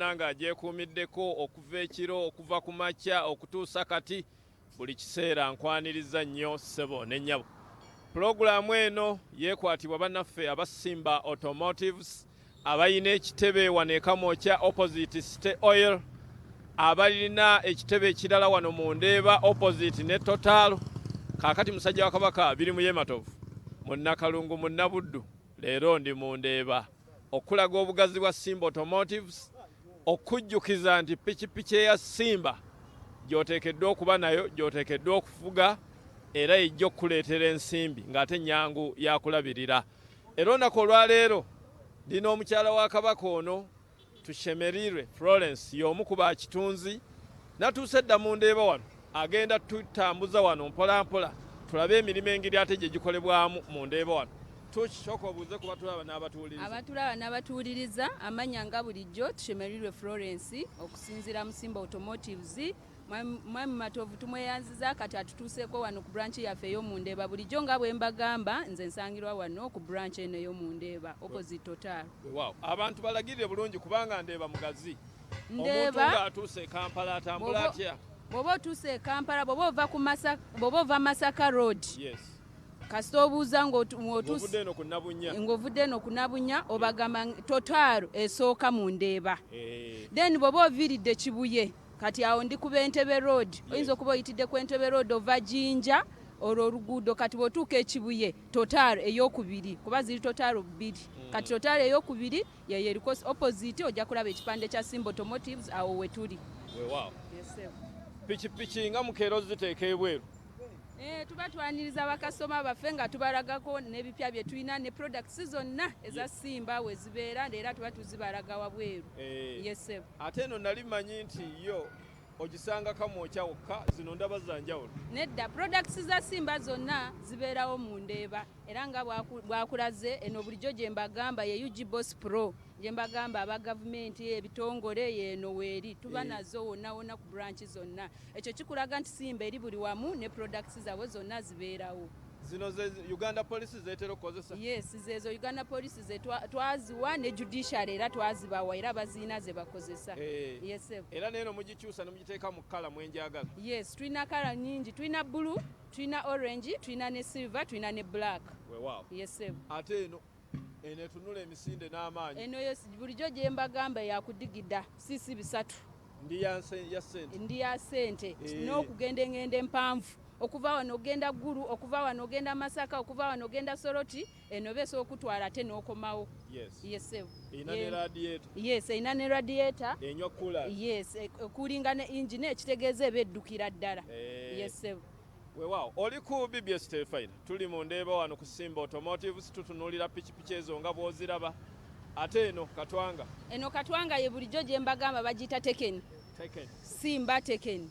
bannanga agyekuumiddeko okuva ekiro okuva ku makya okutuusa kati buli kiseera nkwaniriza nnyo ssebo ne nnyabo. Pulogulaamu eno yeekwatibwa bannaffe aba Simba Automotives abalina ekitebe wano ekamwokya opposite City Oil, abalina ekitebe ekirala wano mu Ndeeba opposite ne Total. Kaakati musajja wa Kabaka biri mu Yematovu mu Nakalungu mu Nabuddu, leero ndi mu Ndeeba okulaga obugazi bwa Simba Automotives, okujjukiza nti pikipiki eya Simba gy'oteekeddwa okuba nayo, gy'oteekeddwa okufuga, era ejja okukuleetera ensimbi ng'ate nnyangu yakulabirira. Era olunaku olwaleero ndina omukyala wa Kabaka ono Tushemerirwe Florence, y'omu ku bakitunzi, natuuse dda mu Ndeeba wano, agenda tutambuza wano mpola mpola tulabe emirimu engeri ate gye gikolebwamu mu Ndeeba wano. Tukisooka obuuze ku batulaba n'abatuwuliriza. Abatulaba n'abatuwuliriza, amanya nga bulijjo Tushemerirwe Florence okusinziira mu Simba Automotives. Mwami Matovu tumweyanziza kati atutuuseeko wano ku branch yaffe ey'omu Ndeeba. Bulijjo nga bwe mbagamba nze nsangirwa wano ku branch eno ey'omu Ndeeba opposite Total. Wow. Abantu balagirire bulungi kubanga Ndeeba mugazi. Ndeeba omuntu ng'atuuse e Kampala atambula atya? Bw'oba otuuse e Kampala, bw'oba ova Masaka Road. Yes. Kasita obuuza ng'ovudde eno ku Nabunya. Ng'ovudde eno ku Nabunya obagamba Total esooka mu Ndeeba. Then bw'oba oviiridde Kibuye, kati awo ndi ku Entebbe Road. Oyinza okuba oyitidde ku Entebbe Road ova Jinja olwo oluguudo, kati bw'otuuka e Kibuye Total ey'okubiri, kuba ziri Total bbiri. Kati Total ey'okubiri yeyo eriko opposite, ojja kulaba ekipande kya Simba Automotives awo we tuli. Weewaawo. Yes, sir. Pikipiki nga mukeero ziteeka ebweru. Tuba twaniriza bakasoma baffe nga tubalagako n'ebipya bye tulina ne products zonna eza Simba we zibeera, era tuba tuzibalaga wabweru. Yes, sir. Ate eno nali manyi nti yo ogisanga kamwokya wokka, zino ndaba za njawulo. Nedda, products za Simba zonna zibeerawo mu Ndeeba, era nga bwakulaze eno bulijjo gye mbagamba ye UG Boss Pro, gye mbagamba aba gavumenti ebitongole yeeno weeri tuba nazo wonna wonna ku branch zonna. Ekyo kikulaga nti Simba eri buli wamu ne products zaabwe zonna zibeerawo. Zino ze Uganda Police zeetera okukozesa? Yes, zezo Uganda Police ze twaziwa ne judiciary era twazibawa era baziina ze bakozesa. Yes, sir. Era neeno mugikyusa ne mugiteeka mu kkala mwenjagala? Yes, tulina kala nyingi, tulina blue, tulina orange, tulina ne silver, tulina ne black. Weewaawo. Yes, sir. Ate eno etunula emisinde n'amaanyi. Eno bulijjo gye mbagamba yakudigida sisi bisatu. Ndi ya ssente. Ndi ya ssente n'okugenda engendo empanvu. Okuva wano ogenda Ggulu, okuva wano ogenda Masaka, okuva wano ogenda Soroti, eno beesa okutwala ate n'okomawo. Yes. Yes, sir. Erina ne radiator. Yes, erina ne radiator. Enywa coolers. Yes, okulinga ne engine ekitegeeza ebeddukira ddala. Yes, sir. Weewaawo, oli ku BBS Terefayina. Tuli mu Ndeeba wano ku Simba Automotives, tutunuulira pikipiki ezo nga bw'oziraba. Ate eno Katwanga. Eno Katwanga ye bulijjo gye mbagamba bagiyita Teken. Teken. Simba Teken.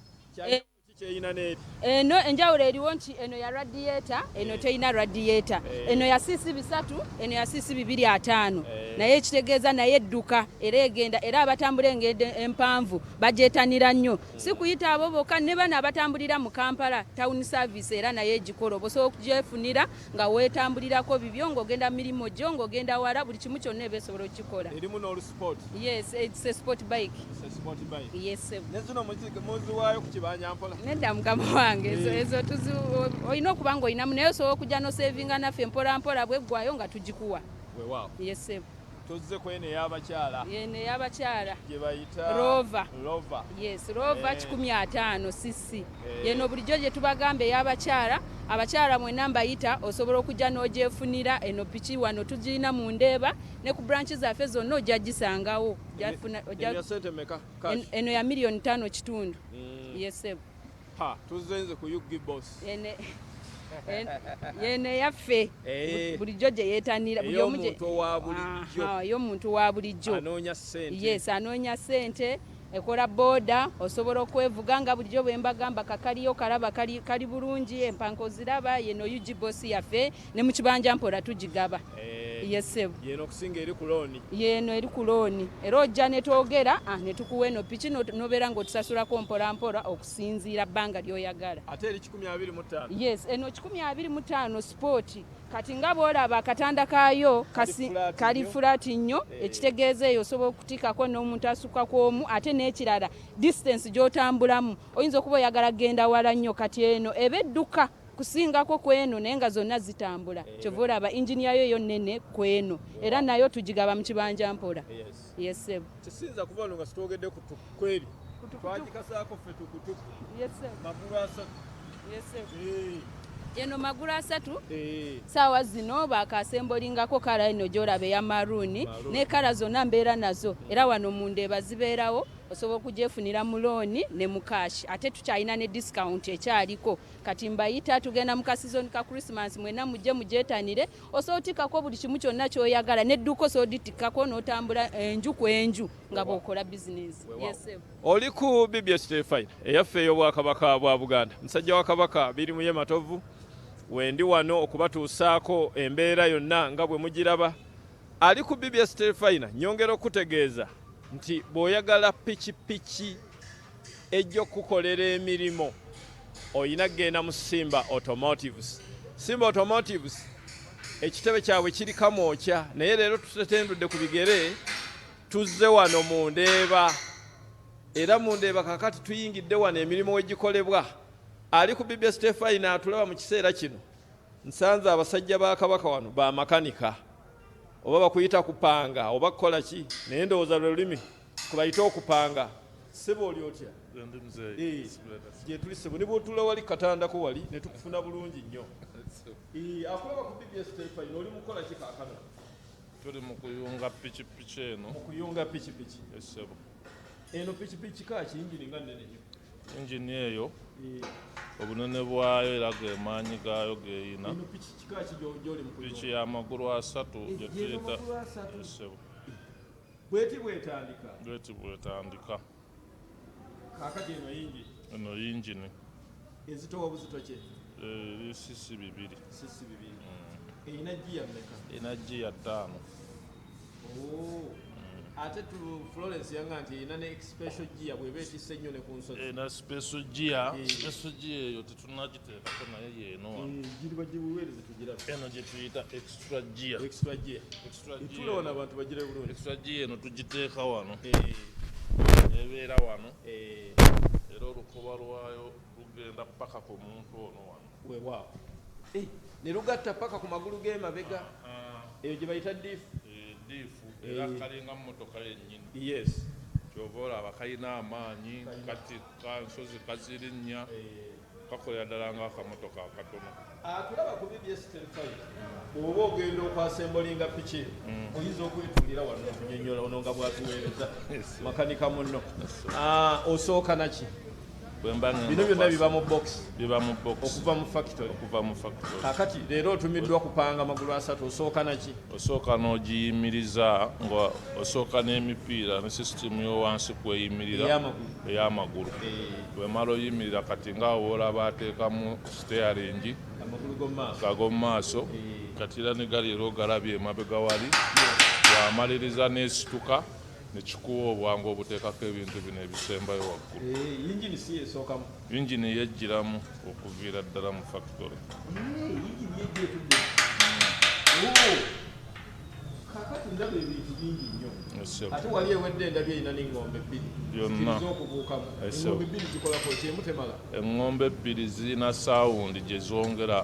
Eno enjawulo eriwo nti eno ya radiator, eno teyina radiator. Eno ya sisi bisatu, eno ya sisi 250. Naye ekitegeeza naye edduka era egenda, era abatambula engendo empanvu bagyetanira nnyo. Si kuyita abo bokka, ne bano abatambulira mu Kampala town service era naye egikola. Osobola okugyefunira nga weetambulirako bibyo ng'ogenda mirimu gyo ng'ogenda wala, buli kimu kyonna ebeesobola okukikola. Erimu n'olu sport? Yes, it's a sport bike. It's a sport bike. Yes, sir. Ne zino muziwaayo ku kibanja mpola? Nedda mukama wange, ezo olina okuba ng'olinamu, naye osobola okujja n'osevinga naffe mpola mpola bweggwayo nga tugikuwa. Weewaawo. Yes, sir. Tuzze ku eno ey'abakyala. Eno ey'abakyala. Gye bayita Rover. Rover. Yes, Rover 150 cc. Yeno bulijjo gye tubagamba ey'abakyala. Abakyala mwenna mbayita osobola okujja n'ogyefunira eno piki wano tugirina mu Ndeeba ne ku branch zaffe zonna ojja gisangawo. Eno ya $1,500,000. Yes, sir. Tuzze nze ku UG Boss. Yene yaffe bulijjo gye yeetanira y'omuntu wa bulijjo. Anoonya ssente. Yes, anoonya ssente, ekola booda, osobola okwevuga nga bulijjo bwe mbagamba kakaliyo kalaba kali bulungi, empanka oziraba, yeno UG Boss yaffe ne mu kibanja mpola tugigaba. yes sebo yeno okusinga eri ku looni yeno eri ku looni era ojja ne twogera ne tukuwa eno piki nobeera ng'otusasulako mpolampola okusinziira bbanga ly'oyagala ate eri 125 yes eno 125 sport kati nga bw'olaba akatanda kaayo kali fulaati nnyo ekitegeeza eyo osobola okutikako n'omuntu asukkako omu ate n'ekirala distance gy'otambulamu oyinza okuba oyagala kgenda wala nnyo kati eno eba edduka kusingako kweno naye nga zonna zitambula kyova olaba ingini yayo yo nnene kweno era nayo tugigaba mu kibanja mpola yes sebo kisinza kuba nga sitwogedde ku kweri twagikasaako ffe tukutuku magulu asatu yes sebo eno magulu asatu saawa zino bakasembolingako kala eno gyolaba eya maruuni ne kala zonna mbeera nazo era wano mundeeba zibeerawo osobola okugyefunira mu looni ne mu kashi ate tukyalina ne discount ekyaliko kati mbayita tugenda mu kasizoni ka Christmas mwena mujje mugyetanire osobola otikkako buli kimu kyonna kyoyagala nedduka osobola oditikkako n'otambula enju ku enju nga bw'okola bizinesi oli ku BBS Terefayina eyaffe ey'obwakabaka bwa Buganda musajja wa kabaka biri mu ye matovu wendi wano okubatuusaako embeera yonna nga bwe mugiraba ali ku BBS Terefayina nyongera okutegeeza nti bw'oyagala pikipiki ejja okukolera emirimu oyina kgenda mu Simba Automotives. Simba Automotives ekitebe kyabwe kiri kamwokya naye leero tutetendudde ku bigere tuzze wano mu Ndeeba era mu Ndeeba kakati tuyingidde wano emirimu wegikolebwa ali ku BBS Terefayina atulaba mu kiseera kino nsanze abasajja ba kabaka wano ba makanika oba bakuyita kupanga oba kukola ki naye ndowooza lwe lulimi kubayita okupanga sebo oli otya gye tuli sebo ne bw'otuula wali katandako wali ne tukufuna bulungi nnyo akulaba ku BBS Terefayina oli mukola ki kaakano tuli mu kuyunga pikipiki eno mu kuyunga pikipiki esebo eno pikipiki kaaki ingini nga nnene nnyo ingini eyo obunene bwayo era ge maanyi gaayo geeyina piki y'amagulu asatu gye tuyita esebo bweti bwetandika kaakati eno yingini ezitowa buzito ki sisi bibiri erina giya mmeka erina giya 5 ate tu Florence yanga nti erina ne special gear bw'eba etisse nnyo ne ku nsozi erina special gear eyo tetunagiteekako naye yeeno giri bagibuweereze tugiraba eno gye tuyita extra gear itule wano abantu bagire bulungi extra gear eno tugiteeka wano ebeera wano era olukoba lwayo lugenda paka ku muntu ono wano weewaawo ne lugatta paka ku magulu g'emabega eyo gye bayita diifu era kalinga mmotoka yennyini yes kyova olaba kalina amaanyi kati kansozi kazirinnya kakolera ddala ng'akamotoka akatono tulaba ku BBS Terefayina oba ogenda okwasembolinga piki oyinza okwetuulira wano okunyonnyola ono nga bw'atuweereza makanika munno osooka naki bino byonna biba mu box okuva mu factory kakati leero otumiddwa kupanga magulu asatu osooka naki osooka n'ogiyimiriza nga osooka n'emipiira ne sisitimu y'owansi kweyimirira ey'amagulu bwemala oyimirira kati ngaawo olaba ateekamu steering ag'omu maaso kati era ne gali era ogalabye emabega wali bwamaliriza n'esituka nekikuwa obwangu obuteekako ebintu bino ebisembayo waggulu yingini yejjiramu okuviira ddala mu factory kakati ndaba ebintu bingi nnyo ate wali ewedde endabye erina n'eŋŋombe 2 byonna okubuukamu eŋŋombe 2 zikolako kyemu temala eŋŋombe 2 zirina saawundi gye zongera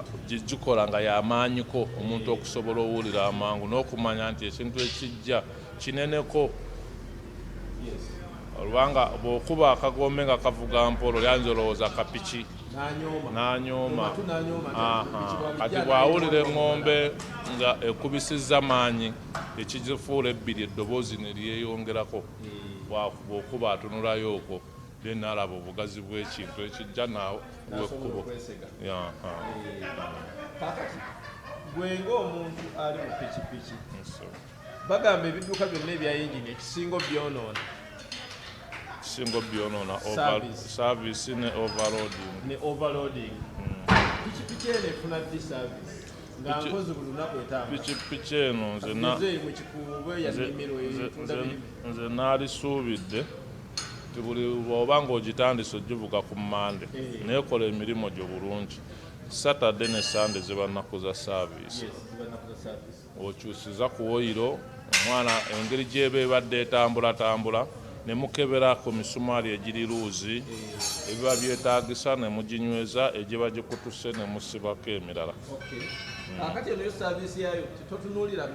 gikola nga y'amaanyiko omuntu okusobola owulira amangu n'okumanya nti ekintu ekijja kineneko olubanga bw'okuba akagombe nga kavuga mpola olyanza olowooza kapiki n'anyooma kati bw'awulira eŋŋombe nga ekubisizza maanyi ekizifuula 2 eddoboozi ne lyeyongerako bw'okuba atunulayo okwo then alaba obugazi bw'ekintu ekijja naawe wekkubo kakati gwenga omuntu ali mu pikipiki bagamba ebidduka byonna ebya yingini ekisingo byonoona service ne overloading pikipiki eno efuna ddi service pikipiki eno nze naalisuubidde ti buli oba ng'ogitandise ogivuga ku Mande neekola emirimu gyo bulungi. Saturday ne Sunday ziba nnaku za saaviisi. Okyusiza ku oyiro omwana engeri gy'eba ebadde etambulatambula ne mukebera ku misumaali egiri luuzi ebiba byetaagisa ne muginyweza egiba gikutuse ne musibako emirala. Kati eno saaviisi yayo totunuulira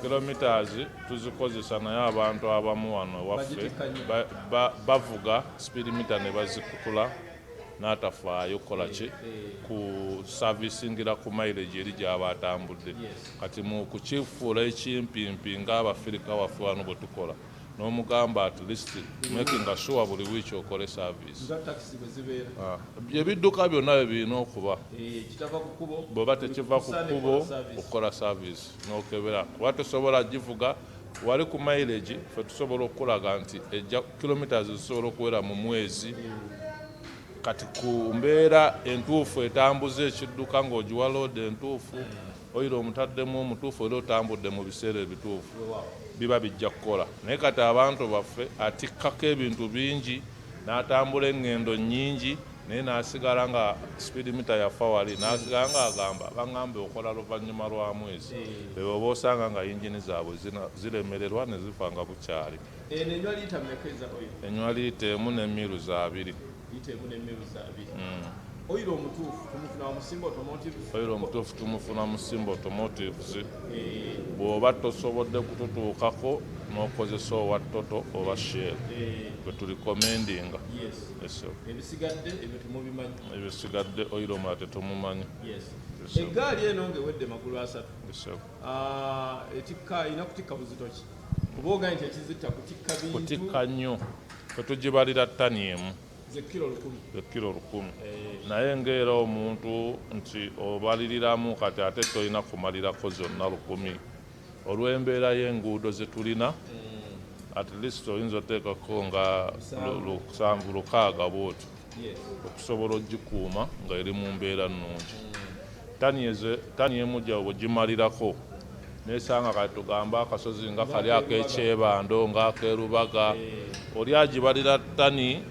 kilometers tuzikozesa naye abantu abamu wano waffe bavuga speedometer ne bazikutula n'atafaayo kukola ki ku servicingira ku mileage eri gy'aba atambudde. Kati mu kukifuula ekimpimpi ng'Abafirika waffe wano bwe tukola n'omugamba at least making sure buli wiiki okole service. Ebidduka byonna bye birina okuba bw'oba tekiva ku kkubo okukola service n'okebera kuba tosobola givuga wali ku mileage ffe tusobola okulaga nti ejja kilometers zisobola okuwera mu mwezi. Kati ku mbeera entuufu etambuza ekidduka ng'ogiwa load entuufu oyira omutaddemu omutuufu era otambudde mu biseera ebituufu biba bijja kukola. Naye kati abantu baffe atikkako ebintu bingi n'atambula engendo nnyingi naye n'asigala nga speedometer yafa wali n'asigala ng'agamba baŋŋambe okola luvannyuma lwa mwezi. Bwe oba osanga nga yingini zaabwe ziremererwa ne zifa nga bukyali. Enywa liita emu n'emiru za 2. Oyiro omutuufu tumufuna mu Simba Automotive. Oyiro omutuufu tumufuna mu Simba Automotive. Bw'oba tosobodde kututuukako n'okozesa owa Toto oba Shell bwe tulikomendinga. Ebisigadde ebyo temubimanyi. Ebisigadde oyiro omulala tetumumanyi. Eggaali eno ng'ewedde magulu 3. Etikka erina kutikka buzito ki? Kuba ogaanye nti ekizitta kutikka bintu. Kutikka nnyo. Ffe tugibalira ttani emu. Kilo 1000. Naye ng'era omuntu nti obaliriramu kati ate tolina kumalirako zonna 1000. Olw'embeera y'enguudo ze tulina at least oyinza oteekako nga 7-6 bwoti okusobola ogikuuma nga eri mu mbeera nnungi. Tani emu gyawe gimalirako nesanga kati tugamba akasozi nga kali ak'ekyebando ng'akerubaga oli agibalira ttani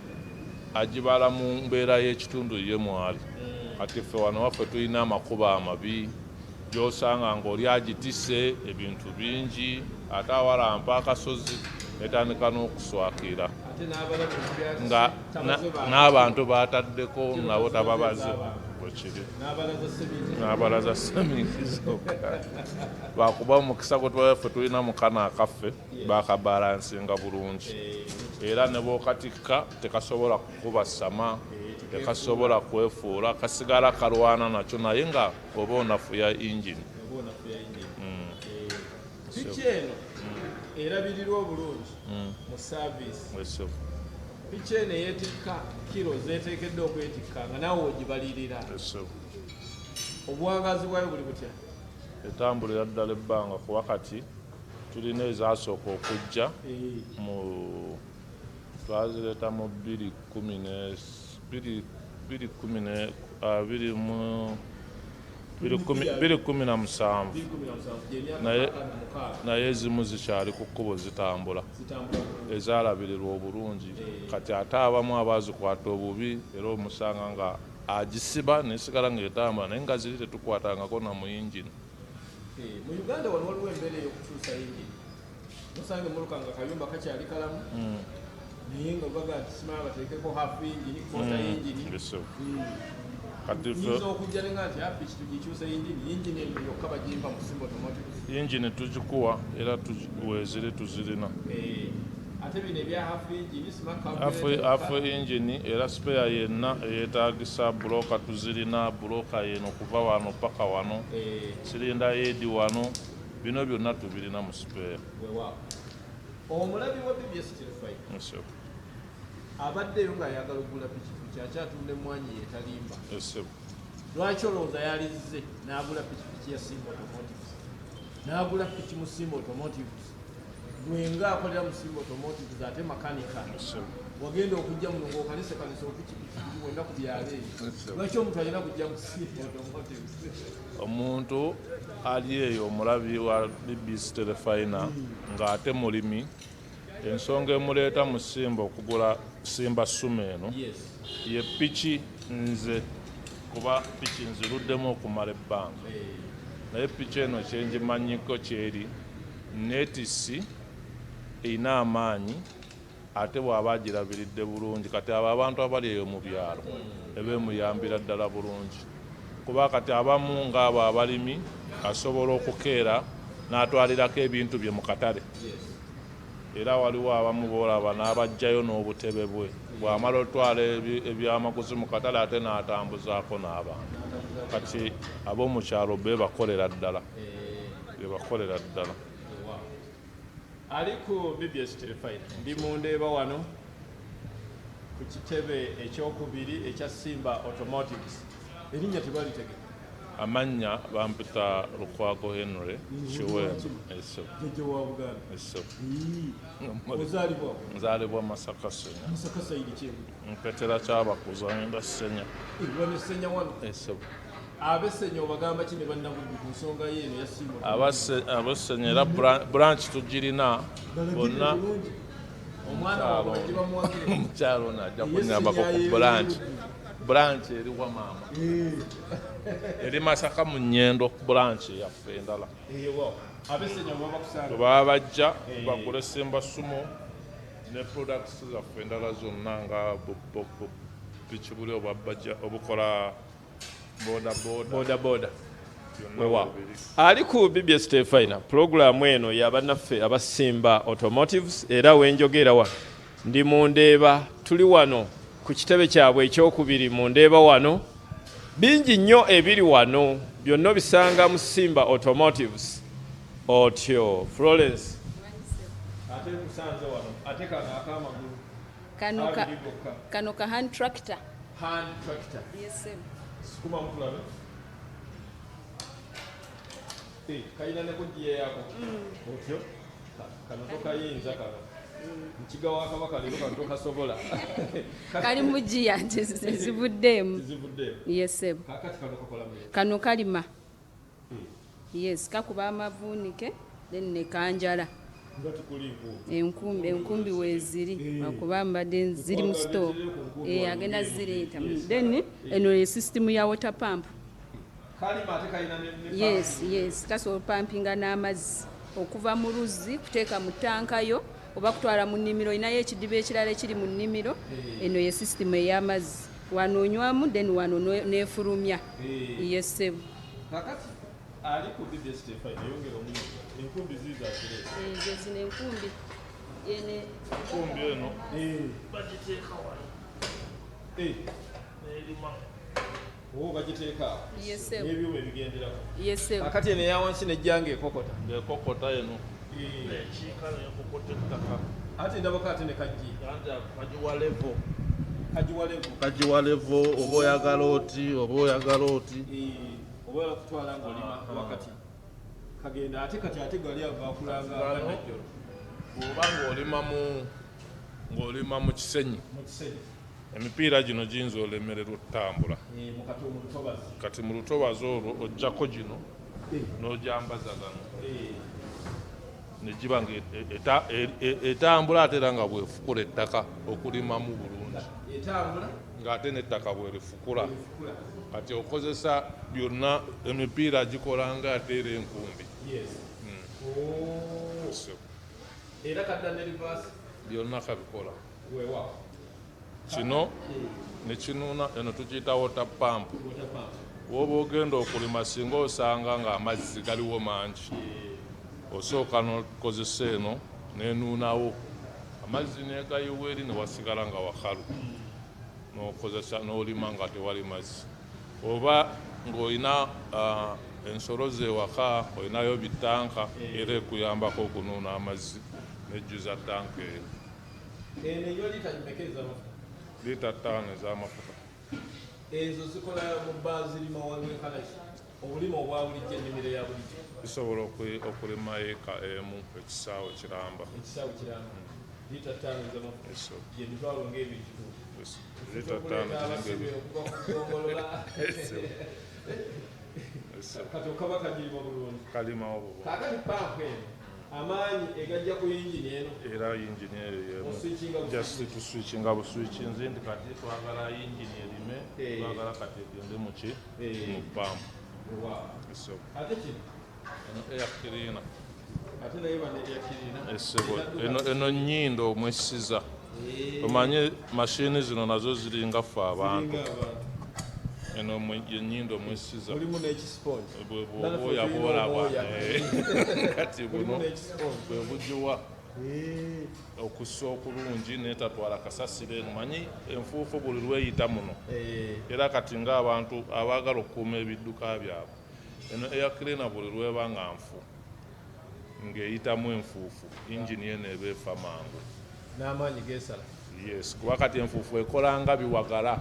agibala mu mbeera y'ekitundu ye mwali. Kati ffe wano waffe tulina amakubo amabi gy'osanga ng'oli agitisse ebintu bingi ate awalampa akasozi netandika n'okuswakira nga n'abantu bataddeko nabo tababaze bwekiri n'abalaza seminti zokka lwakuba omukisa gwe twaffe tulina mukana akaffe bakabalansinga bulungi era ne bookatikka tekasobola kukuba sama tekasobola kwefuula kasigala kalwana nakyo naye nga oba onafuya ingini. Piki eno erabirirwa obulungi mu service. Piki eno eyeetikka kilo zeteekeddwa okwetikka nga naawe ogibalirira. Obuwangazi bwayo buli butya? Etambulira ddala ebbanga kuba kati tulina ezasooka okujja mu twazireeta mu 2017 naye ezimu zikyali ku kkubo zitambula ezalabirirwa obulungi. Kati ate abamu abazikwata obubi era omusanga nga agisiba nesigala ng'etambula naye nga ziri tetukwatangako na mu yingini. Mu Uganda wano waliwo embeera ey'okukyusa yingini. Musange muluka nga kayumba kakyali kalamu naye nga baga nti simala bateekeko hafu yingini kwota yingini. Nyinza okujja nenga nti piki tugikyusa yingini eno yokka bagimpa mu Simba Automotive. Yingini tugikuwa era weeziri tuzirina. Ate bino ebya hafu yingini hafu yingini era spare yenna eyeetaagisa buloka tuzirina. Buloka yeno kuva wano paka wano sirinda yedi wano bino byonna tubirina mu spare. Omulabi wa BBS Terefayina abaddeyo ng'ayagala okugula pikipiki akyatunda emmwanyi etalimba. Lwaki olowooza yalizze n'agula pikipiki ya Simba Automotive n'agula piki mu Simba Automotive gwenga akolera mu Simba Automotive ate makanika wagenda okujja muno ng'okanise okupikipiki wenda ku byalo ebyo lwaki omuntu alina kujja mu Simba Automotive? Omuntu ali eyo omulabi wa BBS Terefayina ng'ate mulimi, ensonga emuleeta mu Simba okugula Simba Suma eno ye piki nze kuba piki nziruddemu okumala ebbanga naye piki eno kyenjimanyiko kyeri netisi erina amaanyi ate bw'aba agirabiridde bulungi kati abo abantu abali eyo mu byalo ebeemuyambira ddala bulungi kuba kati abamu ng'abo abalimi asobola okukeera n'atwalirako ebintu bye mu katale era waliwo abamu boolaba n'abajjayo n'obutebe bwe bw'amala otwala ebyamaguzi mu katale ate n'atambuzaako n'abantu kati ab'omu kyalo bebakolera ddala ali ku BBS Terefayina ndi mu ndeeba wano ku kitebe ekyokubiri ekya Simba Automotive. Erinnya tebalitegeka? Amannya bampita Lukwago Henry Kiwendo. Jjajja wa Buganda. Ozaalibwa? Nzaalibwa Masaka Ssenya. Masaka sayidi ki? Mpetera Kyabakuza ngenda Ssenya. Wano Ssenya wano? Ab'Essenya obagamba ki ne bannabuddu ku nsonga y'eno ya Simba? Ab'Essenya era branch tugirina bonna. Omwana waabwe bajje bamuwagire? Omukyalo ono ajja kunnyambako ku branch eri wa maama. Eri Masaka mu Nnyendo branch yaffe endala. Ab'Essenya baba bakusanga? Baba bajja bagule Simba Sumo ne products zaffe endala zonna nga piki buli obukola boda. Ali ku BBS Terefayina pulogulaamu eno y'abannaffe aba Simba Automotives era wenjogera wano ndi mu ndeeba tuli wano ku kitebe kyabwe ekyokubiri mu ndeeba wano bingi nnyo ebiri wano byonna bisanga mu Simba Automotives. Otyo Florence ate musanze wano ate kano akamagulu kano ka hand tractor. Yes sir. Kuma mutulabe kayina ne kugiye yako otyo kano tokayinza kano nkiga wa Kabaka leero kano tokasobola kali mugiya zivuddemu. Yes sir. Kakati kano kakola kano kalima. Yes kakuba amavuunike then ne kanjala enkumbi weeziri akuba mbadde ziri mu store agenda zireeta then eno ye system ya water pump. Yes kasobola pumpinga n'amazzi okuva mu luzzi kuteeka mu tankayo oba kutwala mu nnimiro inayo ekidiba ekirala ekiri mu nnimiro eno ye system ey'amazzi wano onywamu then wano neefulumya. Yes sir. Ali ku BBS Terefayina yongera omulimu enkumbi ziza zireta zino enkumbi enkumbi eno bagiteeka wano n'erima bagiteeka n'ebyuma ebigenderako. Yes sir. Akati eno eya wansi nejjanga ekokota eno nekiika nekokota ettaka ate ndabako ate ne kagiwa levo oba oyagala oti oba kutwala ng'olima wakati kagenda ate kati gali akulanga najjolo oba ng'olima mu kisenyi emipiira gino giyinza olemererwa okutambula kati mu lutobazi olwo ojjako gino n'ogyambazagano negiba etambula ate era nga bwefukula ettaka okulimamu bulungi ng'ate n'ettaka bwerifukula kati okozesa byonna emipiira gikola nga ate era enkumbi byonna kabikola kino nekinuuna eno tukiyita water pump woba ogenda okulima singa osanga ng'amazzi galiwo mangi osooka n'okozesa eno nenuunawo amazzi negayiwa eri newasigala nga wakalu n'okozesa n'olima nga tewali mazzi oba ng'olina ensolo zewaka olinayo bitanka era ekuyambako okunuuna amazzi nejjuza tanka eyo liita 5 ez'amafuta ezo zikola mu bba zirima waliwo enkalaki obulimo obwa bulijjo ennimiro ya bulijjo bisobola okulima eka emu ekisaawe kiramba lita 5 ez'amafuta gyemitwalo ng'ebintu lita 5 kati okaba kagirima bulungi kalimawo bulungi kakati pampu eno amaanyi egajja ku yingini eno era yingini eyo yemu just tuswitchinga buswitchinzi ndi kati twagala yingini erime twagala kati egende muki mu pampu ate kino eyakirina ate naye bane eyakirina eno nnyindo omwesiza omanye mashini zino nazo ziringa ffe abantu eno ennyindo omwesiza mulimu n'ekisponji bwoya bwolaba kati buno bwe bugiwa okussa okulungi netatwala kasasiro eno manyi enfuufu buli lweyita muno era kati ng'abantu abaagala okukuuma ebidduka byabwe eno eyakirina buli lweba nga nfu ng'eyitamu enfuufu yingini eno eba efa mangu n'amaanyi geesala yes kuba kati enfuufu ekola nga biwagala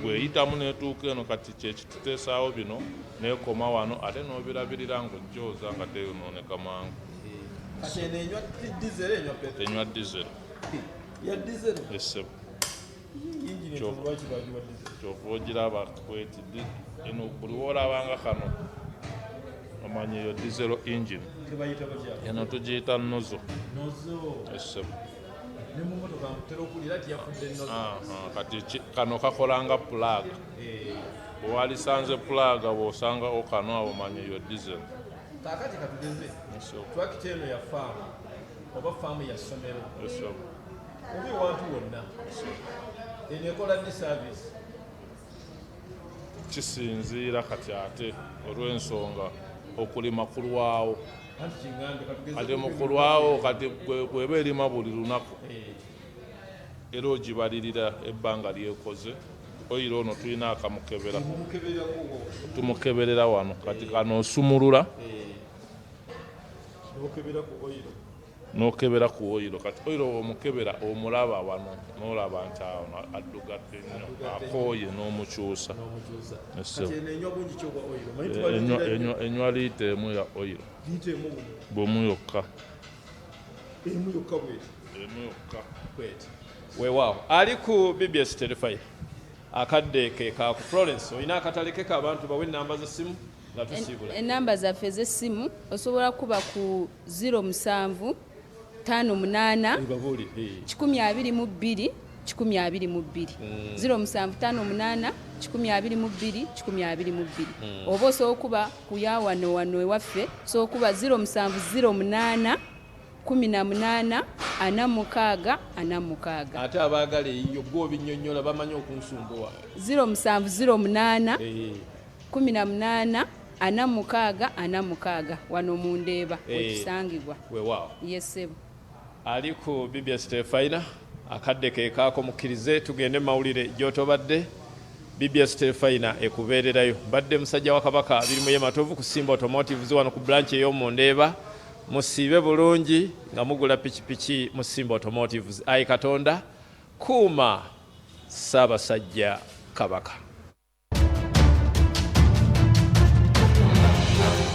bweyitamu netuuka eno kati kyekituteesaawo bino nekoma wano ate n'obirabirira ng'ojjooza nga teyonooneka mangu kati eno enywa dizero enywa petrol enywa dizero ya dizero esebo yingini lwaki bagiwa dizero kyova ogiraba kweti eno buli woolabanga kano omanye eyo dizero engine tebayita batya eno tugiyita nozo esebo ne mu motoka ntera okulira tiyafudde nozo kati kano kakolanga pulaga bwewalisanze pulaga bw'osangawo kano abo manye eyo dizero kakati katugeze twakita eno ya faamu oba faamu ya ssomero oba ewantu wonna eno ekola ddi saavisi kisinziira kati ate olw'ensonga okulima kulwawo kati mukulwawo kati bweba erima buli lunaku era ogibalirira ebbanga lyekoze oyira ono tulina akamukebera tumukeberera wano kati kano osumulula n'okebera ku oyiro kati oyiro omukebera omulaba wano n'olaba nti awo addugadde nnyo akooye n'omukyusa enywa liita emu ya oyiro bwemu yokka weewaawo ali ku BBS Terefayina akadde ke ka ku Florence olina akatale ke k'abantu bawe ennamba z'essimu nga tusiibula ennamba zaffe z'essimu osobola kuba ku 07 58 12 12 0758 12 oba osobola okuba ku ya wano ewaffe osobola okuba 0708 18 46 ate abaagala eyo gwe obinnyonnyola bamanyi okunsumbuwa 0708 18 46 wano mu Ndeeba wekisangibwa weewaawo yesebo ali ku BBS Terefayina akadde ke kaako mukkirize tugende mawulire gy'otobadde BBS Terefayina ekubeererayo mbadde musajja wa Kabaka birimu ye Matovu ku Simba Automotive wano ku branch ey'omu Ndeeba musiibe bulungi nga mugula pikipiki mu Simba Automotive ayi Katonda kuuma Ssaabasajja Kabaka.